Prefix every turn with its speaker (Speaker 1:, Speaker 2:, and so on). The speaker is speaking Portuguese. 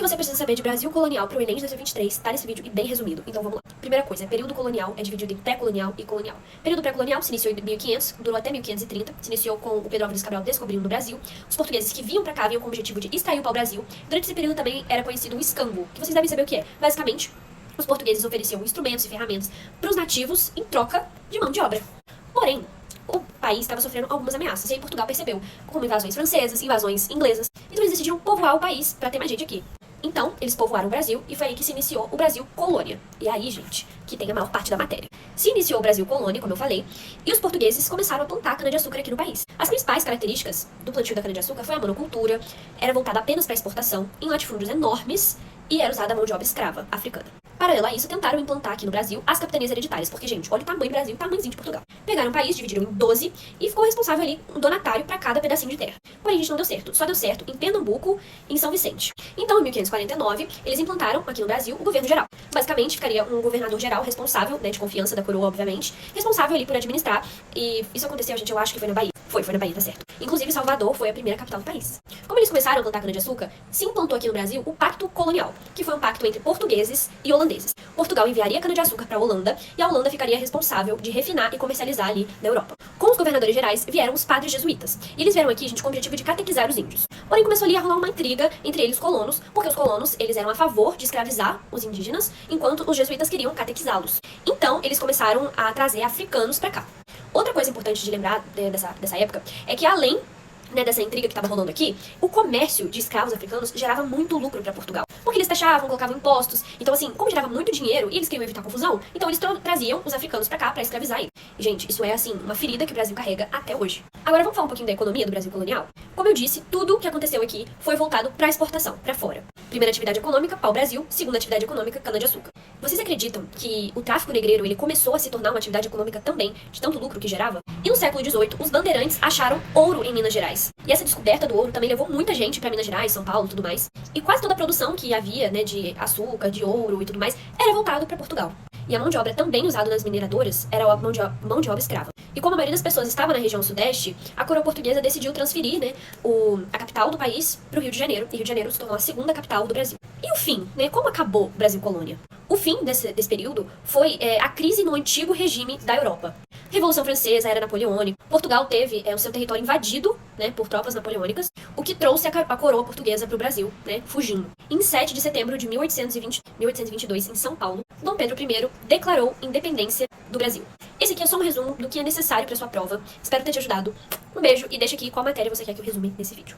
Speaker 1: que você precisa saber de Brasil colonial para o Enem de 2023 tá nesse vídeo e bem resumido, então vamos lá. Primeira coisa, período colonial é dividido em pré-colonial e colonial. Período pré-colonial se iniciou em 1500, durou até 1530, se iniciou com o Pedro Álvares Cabral descobrindo o Brasil. Os portugueses que vinham pra cá vinham com o objetivo de extrair o pau-brasil. Durante esse período também era conhecido o escambo, que vocês devem saber o que é. Basicamente, os portugueses ofereciam instrumentos e ferramentas para os nativos em troca de mão de obra. Porém, o país estava sofrendo algumas ameaças, e aí Portugal percebeu, como invasões francesas, invasões inglesas, então eles decidiram povoar o país para ter mais gente aqui. Então, eles povoaram o Brasil e foi aí que se iniciou o Brasil Colônia. E aí, gente, que tem a maior parte da matéria. Se iniciou o Brasil Colônia, como eu falei, e os portugueses começaram a plantar cana-de-açúcar aqui no país. As principais características do plantio da cana-de-açúcar foi a monocultura, era voltada apenas para exportação, em latifúndios enormes, e era usada a mão de obra escrava africana. Paralelo a isso, tentaram implantar aqui no Brasil as capitanias hereditárias, porque, gente, olha o tamanho do Brasil, o tamanhozinho de Portugal. Pegaram o país, dividiram em 12 e ficou responsável ali um donatário para cada pedacinho de terra. Porém, gente, não deu certo. Só deu certo em Pernambuco e em São Vicente. Então, em 1549, eles implantaram aqui no Brasil o governo geral. Basicamente, ficaria um governador geral responsável, né, de confiança da coroa, obviamente, responsável ali por administrar. E isso aconteceu, gente, eu acho que foi na Bahia. Foi na Bahia, tá certo. Inclusive, Salvador foi a primeira capital do país. Como eles começaram a plantar cana-de-açúcar, se implantou aqui no Brasil o Pacto Colonial, que foi um pacto entre portugueses e holandeses. Portugal enviaria cana-de-açúcar para a Holanda e a Holanda ficaria responsável de refinar e comercializar ali na Europa. Com os governadores gerais vieram os padres jesuítas. E eles vieram aqui, gente, com o objetivo de catequizar os índios. Porém, começou ali a rolar uma intriga entre eles, os colonos, porque os colonos, eles eram a favor de escravizar os indígenas, enquanto os jesuítas queriam catequizá-los. Então, eles começaram a trazer africanos para cá. Outra coisa importante de lembrar dessa época é que além, né, dessa intriga que estava rolando aqui, o comércio de escravos africanos gerava muito lucro para Portugal. Porque eles taxavam, colocavam impostos. Então, assim, como gerava muito dinheiro e eles queriam evitar confusão, então eles traziam os africanos para cá para escravizar eles. E, gente, isso é, assim, uma ferida que o Brasil carrega até hoje. Agora, vamos falar um pouquinho da economia do Brasil colonial? Como eu disse, tudo que aconteceu aqui foi voltado para exportação, para fora. Primeira atividade econômica, pau-brasil. Segunda atividade econômica, cana-de-açúcar. Vocês acreditam que o tráfico negreiro ele começou a se tornar uma atividade econômica também, de tanto lucro que gerava? E no século XVIII, os bandeirantes acharam ouro em Minas Gerais. E essa descoberta do ouro também levou muita gente para Minas Gerais, São Paulo e tudo mais. E quase toda a produção que havia, né, de açúcar, de ouro e tudo mais, era voltado para Portugal. E a mão de obra também usada nas mineradoras era a mão de obra escrava. E como a maioria das pessoas estava na região sudeste, a coroa portuguesa decidiu transferir, né, a capital do país para o Rio de Janeiro. E Rio de Janeiro se tornou a segunda capital do Brasil. E o fim, né, como acabou o Brasil colônia? O fim desse período foi a crise no antigo regime da Europa. Revolução Francesa, era napoleônica. Portugal teve o seu território invadido, né, por tropas napoleônicas, o que trouxe a coroa portuguesa para o Brasil, né, fugindo. Em 7 de setembro de 1822, em São Paulo, Dom Pedro I declarou independência do Brasil. Esse aqui é só um resumo do que é necessário para sua prova. Espero ter te ajudado. Um beijo e deixa aqui qual matéria você quer que eu resume nesse vídeo.